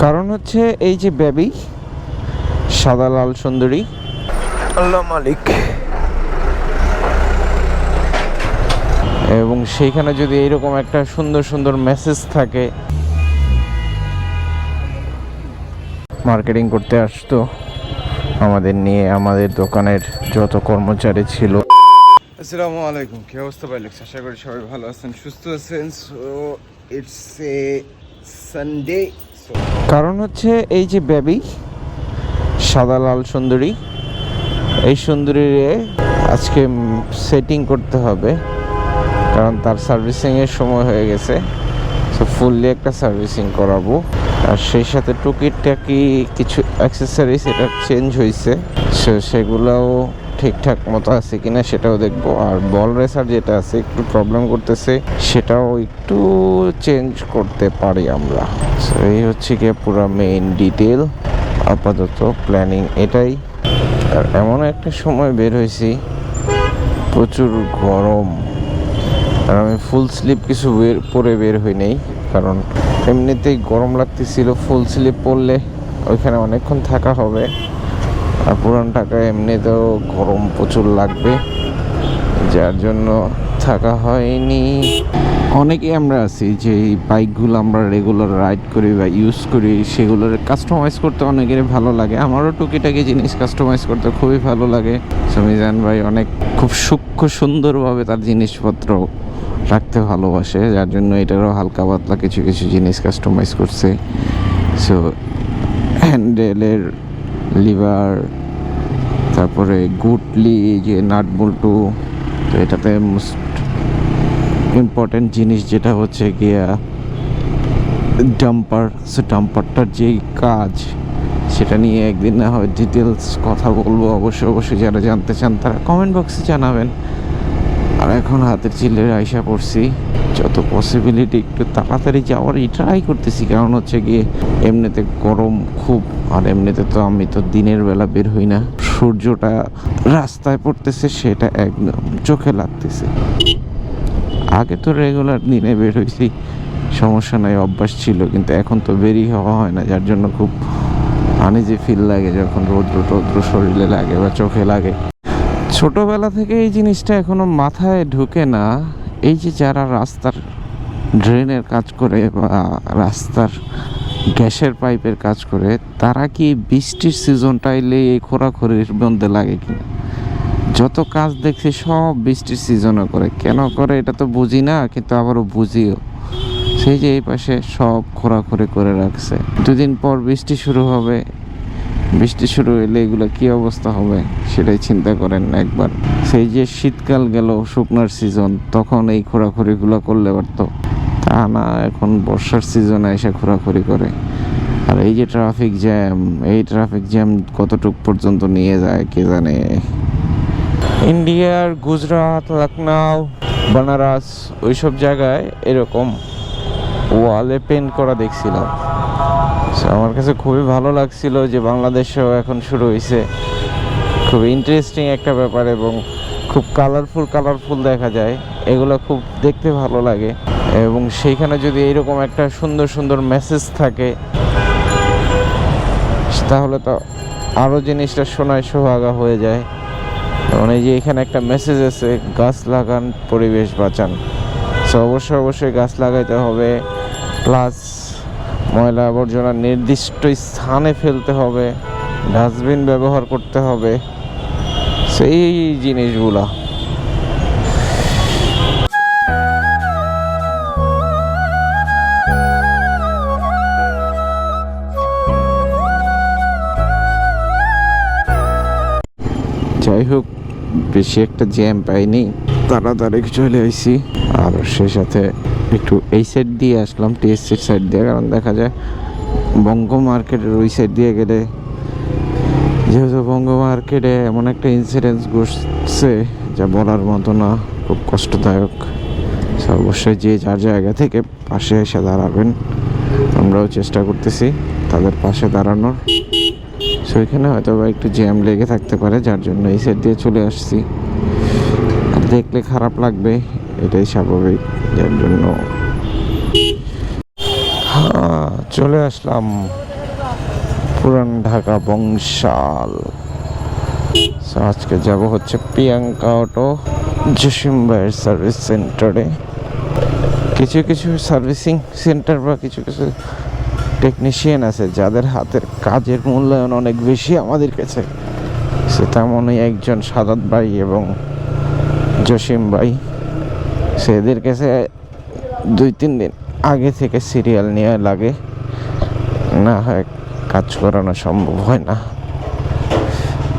কারণ হচ্ছে এই যে বেবি সাদা লাল সুন্দরী, আল্লাহ মালিক, এবং সেইখানে যদি এইরকম একটা সুন্দর সুন্দর মেসেজ থাকে, মার্কেটিং করতে আসতো আমাদের নিয়ে, আমাদের দোকানের যত কর্মচারী ছিল। আসসালামু আলাইকুম, কি অবস্থা ভাই? আশা করি সবাই ভালো আছেন, সুস্থ আছেন। So it's a Sunday. কারণ হচ্ছে এই যে বেবি সাদা লাল সুন্দরী, এই সুন্দরীরে আজকে সেটিং করতে হবে, কারণ তার সার্ভিসিংয়ের সময় হয়ে গেছে। সো ফুললি একটা সার্ভিসিং করাবো, আর সেই সাথে টুকিটাকি কিছু অ্যাক্সেসরিজ এটা চেঞ্জ হয়েছে, সেগুলোও ঠিকঠাক মতো আছে কিনা সেটাও দেখবো। আর বল রেসার যেটা আছে একটু প্রবলেম করতেছে, সেটাও একটু চেঞ্জ করতে পারি আমরা। সো এই হচ্ছে গিয়ে পুরো মেইন ডিটেল, আপাতত প্ল্যানিং এটাই। আর এমন একটা সময় বের হয়েছি, প্রচুর গরম, আর আমি ফুল স্লিপ কিছু পরে বের হই নাই, কারণ এমনিতেই গরম লাগতেছিল। ফুল স্লিপ পরলে ওইখানে অনেকক্ষণ থাকা হবে, আর পুরান টাকায় এমনিতেও গরম প্রচুর লাগবে, যার জন্য থাকা হয়নি। অনেকেই আমরা আছি যে এই বাইকগুলো আমরা রেগুলার রাইড করি বা ইউজ করি, সেগুলোর কাস্টমাইজ করতে অনেকেরই ভালো লাগে। আমারও টুকিটাকি জিনিস কাস্টমাইজ করতে খুবই ভালো লাগে। মিজান ভাই অনেক খুব সূক্ষ্ম সুন্দরভাবে তার জিনিসপত্র রাখতে ভালোবাসে, যার জন্য এটারও হালকা পাতলা কিছু কিছু জিনিস কাস্টমাইজ করছে। সো হ্যান্ডেলের লিভার, তারপরে গুটলি, যে নাট বল্টু, তো এটাতে মোস্ট ইম্পর্টেন্ট জিনিস যেটা হচ্ছে গিয়া ডাম্পার। সো ডাম্পারটার যেই কাজ, সেটা নিয়ে একদিন না হয় ডিটেলস কথা বলবো। অবশ্যই যারা জানতে চান তারা কমেন্ট বক্সে জানাবেন। আর এখন হাতের চিলে আইসা পড়ছি, যত পসিবিলিটি একটু তাড়াতাড়ি যাওয়ারই ট্রাই করতেছি, কারণ হচ্ছে গিয়ে এমনিতে গরম খুব, আর এমনিতে তো আমি তো দিনের বেলা বের হই না, সূর্যটা রাস্তায় পড়তেছে সেটা একদম চোখে লাগতেছে। আগে তো রেগুলার দিনে বের হয়েছি, সমস্যা নাই, অভ্যাস ছিল, কিন্তু এখন তো বেরিয়ে হওয়া হয় না, যার জন্য খুব আনইজি ফিল লাগে যখন রৌদ্র শরীরে লাগে বা চোখে লাগে। ছোটবেলা থেকে এই জিনিসটা এখনো মাথায় ঢুকে না, এই যে যারা রাস্তার ড্রেনের কাজ করে বা রাস্তার গ্যাসের পাইপের কাজ করে, তারা কি বৃষ্টির সিজনটা এলে এই খোরাখুরির মধ্যে লাগে কিনা? যত কাজ দেখছি সব বৃষ্টির সিজনে করে, কেন করে এটা তো বুঝি না, কিন্তু আবারও বুঝিও। সেই যে এই পাশে সব খোরাখুরি করে রাখছে, দুদিন পর বৃষ্টি শুরু হবে, বৃষ্টি শুরু হলে এগুলো কি অবস্থা হবে সেটাই চিন্তা করেন একবার। সেই যে শীতকাল গেল, শুকনার সিজন, তখন এই খোরাখুরিগুলো করলে পারতো, তা না, এখন বর্ষার সিজনে এসে খোরাখুরি করে। আর এই যে ট্রাফিক জ্যাম, এই ট্রাফিক জ্যাম কতটুক পর্যন্ত নিয়ে যায় কে জানে। ইন্ডিয়ার গুজরাট, লখনউ, বানারস, ওইসব জায়গায় এরকম ওয়ালে পেন্ট করা দেখছিলাম। আমার কাছে খুবই ভালো লাগছিল যে বাংলাদেশেও এখন শুরু হয়েছে, খুব ইন্টারেস্টিং একটা ব্যাপার, এবং খুব কালারফুল দেখা যায়, এগুলো খুব দেখতে ভালো লাগে। এবং সেইখানে যদি এইরকম একটা সুন্দর সুন্দর মেসেজ থাকে, তাহলে তো আরও জিনিসটা শোনায় সোহাগা হয়ে যায়। মানে এই যে এখানে একটা মেসেজ আছে, গাছ লাগান, পরিবেশ বাঁচান। সো অবশ্যই গাছ লাগাইতে হবে, প্লাস ময়লা আবর্জনা নির্দিষ্ট স্থানে ফেলতে হবে, ডাস্টবিন ব্যবহার করতে হবে, সেই জিনিসগুলা। যাই হোক, বেশি একটা জ্যাম পাইনি, তাড়াতাড়ি চলে আইছি। আর সেই সাথে একটু এই সাইড দিয়ে আসলাম, টিএসসির সাইড দিয়ে, কারণ দেখা যায় বঙ্গ মার্কেটের ওই সাইড দিয়ে গেলে, যেহেতু বঙ্গ মার্কেটে এমন একটা ইনসিডেন্স ঘটছে যা বলার মতো না, খুব কষ্টদায়ক। অবশ্যই যে যার জায়গা থেকে পাশে এসে দাঁড়াবেন, আমরাও চেষ্টা করতেছি তাদের পাশে দাঁড়ানোর। সেখানে হয়তো বা একটু জ্যাম লেগে থাকতে পারে, যার জন্য এই সাইড দিয়ে চলে আসছি। আর দেখলে খারাপ লাগবে, এটাই স্বাভাবিক, যার জন্য চলে আসলাম পুরান ঢাকা বংশাল। আজকে যাব হচ্ছে প্রিয়াঙ্কা অটো জসিম ভাইয়ের সার্ভিস সেন্টারে। কিছু কিছু সার্ভিসিং সেন্টার বা কিছু কিছু টেকনিশিয়ান আছে যাদের হাতের কাজের মূল্যায়ন অনেক বেশি আমাদের কাছে। সে তেমনই একজন সাদাত ভাই এবং জসিম ভাই। সেদের কাছে 2-3 দিন আগে থেকে সিরিয়াল নিয়ে লাগে, না হয় কাজ করানো সম্ভব হয় না।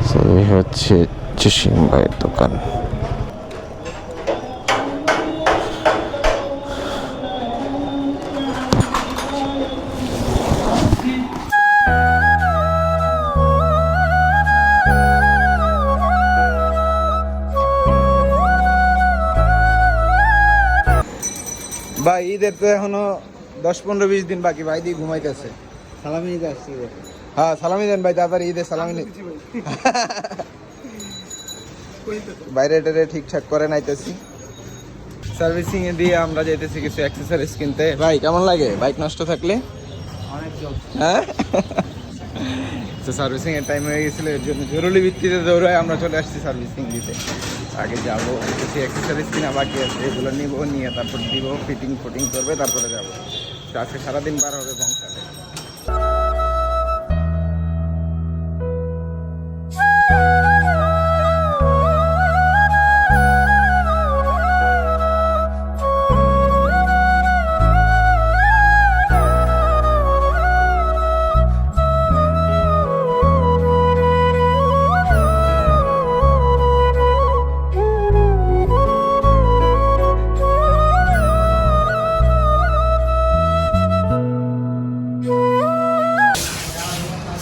সেই হচ্ছে জসিম ভাইয়ের দোকান। ভাই ঈদের তো এখনো 10-15-20 দিন বাকি। ভাই দিয়ে ঘুমাইতেছে। সালামি দিতে আসছি। হ্যাঁ সালামি দেন ভাই, তাড়াতাড়ি ঈদের সালামি নেই। বাইরে টারে ঠিকঠাক করে নাইতেছি। সার্ভিসিং এ দিয়ে আমরা যাইতেছি কিছু অ্যাক্সেসরিজ কিনতে। ভাই কেমন লাগে বাইক নষ্ট থাকলে? অনেক হ্যাঁ তো সার্ভিসিং এর টাইম হয়ে গেছিল, এর জন্য জরুরি ভিত্তিতে দৌড়ায় আমরা চলে আসছি সার্ভিসিং দিতে। আগে যাবো, কিছু অ্যাক্সেসরিজ কিনা বাকি আছে, এগুলো নিবো, নিয়ে তারপর দিব, ফিটিং করবে, তারপরে যাবো। তো আজকে সারাদিন বার হবে বংশালে।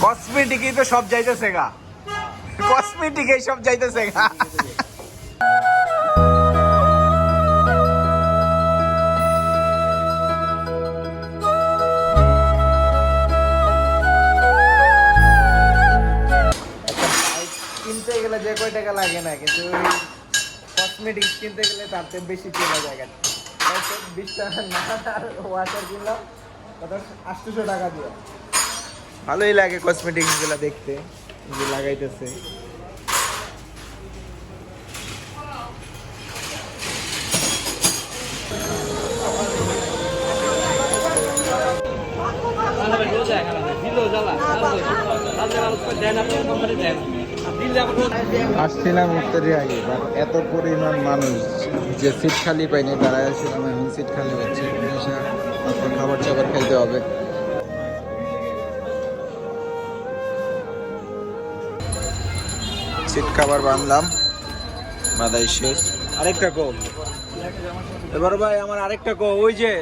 কসমেটিকই তো সব যাইতেছে গা, কসমেটিকই সব যাইতেছে গা। কিনতে গেলে যে কয় টাকা লাগে না, কিন্তু কসমেটিক্স কিনতে গেলে তার চেয়ে বেশি চলে যায়। 20 টাকা না ওয়াটার কিনলাম 800 টাকা দিয়ে। ভালোই লাগে কসমেটিক্স গুলা দেখতে, যে লাগাইতেছে। আসছিলাম ইফতারি আগে, এত পরিমাণ মানুষ যে সিট খালি পাইনি, দাঁড়ায় আসছিলাম। এখন সিট খালি হচ্ছে, খাবার চাবার খাইতে হবে। সিট খাবার বানলাম, বাদাই শেষ। আরেকটা কো এবার ভাই, আমার আরেকটা কো। ওই যে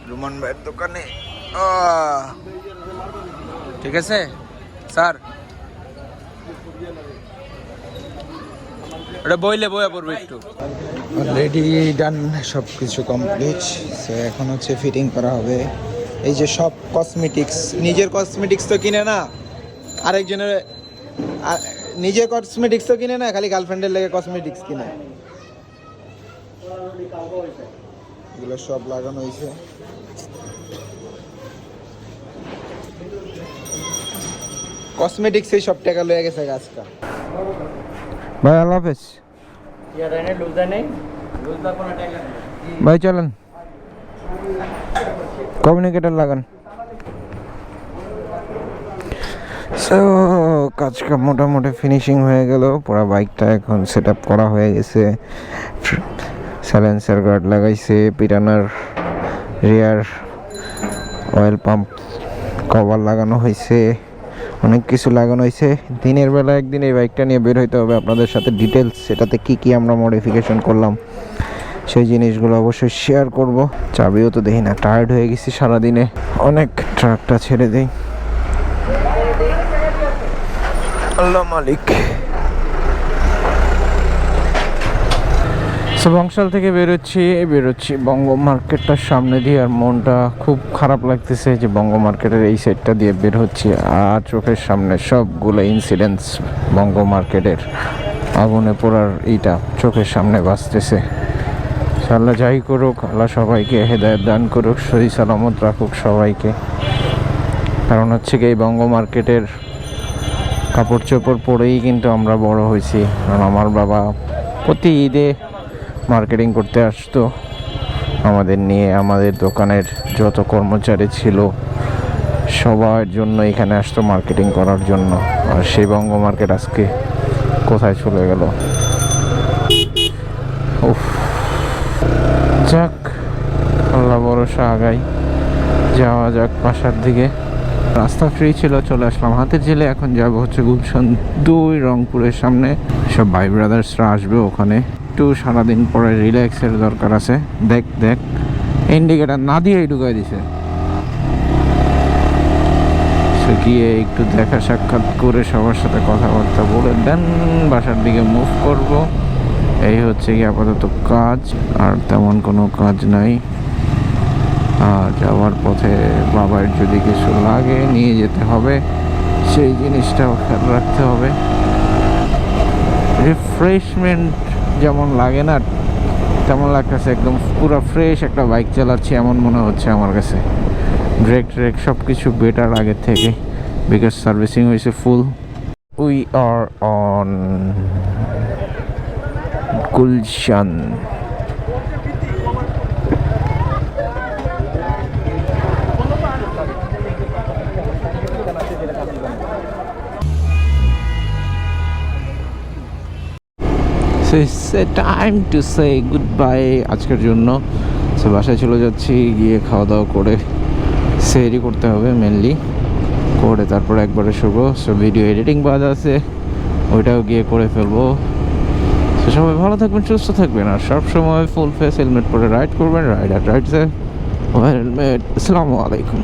রুমান ভাইয়ের দোকানে। ঠিক আছে স্যার, ওটা বইলে বইয়া পড়বে একটু। অলরেডি ডান, সব কিছু কমপ্লিট। এখন হচ্ছে ফিটিং করা হবে। এই যে সব কসমেটিক্স, নিজের কসমেটিক্স তো কিনে না, আরেকজনের নিজের কসমেটিক্স তো কিনে না, খালি গার্লফ্রেন্ডের লেগে কসমেটিক্স কিনে। এগুলো সব লাগানো হয়েছে। কসমেটিক্স এই সব টাকা লয়ে গেছে আজকা। ভাই আল্লাহ হাফেজ। ভাই চলেন, কমিউনিকেটর লাগান। সো কাজটা মোটামুটি ফিনিশিং হয়ে গেল। পুরো বাইকটা এখন সেট আপ করা হয়ে গেছে। সাইলেন্সার গার্ড লাগাইছে, পিরানার রিয়ার অয়েল পাম্প কভার লাগানো হয়েছে, অনেক কিছু লাগানো হয়েছে। দিনের বেলা একদিন এই বাইকটা নিয়ে বের হইতে হবে, আপনাদের সাথে ডিটেলস সেটাতে কি আমরা মডিফিকেশন করলাম সেই জিনিসগুলো অবশ্যই শেয়ার করব। চাবিও তো দেখি না, টায়ার্ড হয়ে গেছি সারাদিনে, অনেক। ট্রাকটা ছেড়ে দেই। আল্লাহ মালিক। বংশাল থেকে বেরোচ্ছি বঙ্গ মার্কেটটার সামনে দিয়ে। আর মনটা খুব খারাপ লাগতেছে যে বঙ্গ মার্কেটের এই সাইডটা দিয়ে বের হচ্ছি, আর চোখের সামনে সবগুলো ইনসিডেন্টস বঙ্গ মার্কেটের আগুনে পোড়ার এইটা চোখের সামনে বাঁচতেছে। আল্লাহ যাই করুক, আল্লাহ সবাইকে হেদায়েত দান করুক, সহি সালামত রাখুক সবাইকে। কারণ হচ্ছে কি, এই বঙ্গ মার্কেটের কাপড় চোপড় পরেই কিন্তু আমরা বড় হয়েছি। কারণ আমার বাবা প্রতি ঈদে মার্কেটিং করতে আসতো আমাদের নিয়ে। আমাদের দোকানের যত কর্মচারী ছিল সবার জন্য এখানে আসতো মার্কেটিং করার জন্য। আর সেই বঙ্গ মার্কেট আজকে কোথায় চলে গেল। উফ, যাক, আল্লাহ ভরসা, আগাই যাওয়া যাক বাসার দিকে। রাস্তা ফ্রি ছিল, চলে আসলাম হাতের ঝিলে। এখন যাব হচ্ছে গুলশান 2 রংপুরের সামনে। সব ভাই ব্রাদার্সরা আসবে ওখানে। একটু সারাদিন পরে রিল্যাক্সের দরকার আছে। দেখ দেখ, ইন্ডিকেটার না দিয়েই ঢুকাই দিছে। সে গিয়ে একটু দেখা সাক্ষাৎ করে সবার সাথে কথাবার্তা বলে দেন বাসার দিকে মুভ করব। এই হচ্ছে কি আপাতত কাজ, আর তেমন কোনো কাজ নাই। আর যাওয়ার পথে বাবার যদি কিছু লাগে নিয়ে যেতে হবে, সেই জিনিসটাও খেয়াল রাখতে হবে। রিফ্রেশমেন্ট যেমন লাগে না তেমন লাগতেছে, একদম পুরো ফ্রেশ একটা বাইক চালাচ্ছি এমন মনে হচ্ছে আমার কাছে। ব্রেক ট্রেক সব কিছু বেটার আগের থেকে, বিকজ সার্ভিসিং হয়েছে full. We are on Gulshan. So it's a time to say goodbye আজকের জন্য। সো বাসায় চলে যাচ্ছি, গিয়ে খাওয়া দাওয়া করে সেহরি করতে হবে মেনলি, করে তারপরে একবারে শুবো। সো ভিডিও এডিটিং বাদ আছে, ওইটাও গিয়ে করে ফেলবো। সো সবাই ভালো থাকবেন, সুস্থ থাকবেন, আর সবসময় ফুল ফেস হেলমেট পরে রাইড করবেন। রাইড আর রাইড হেলমেট। আসসালামু আলাইকুম।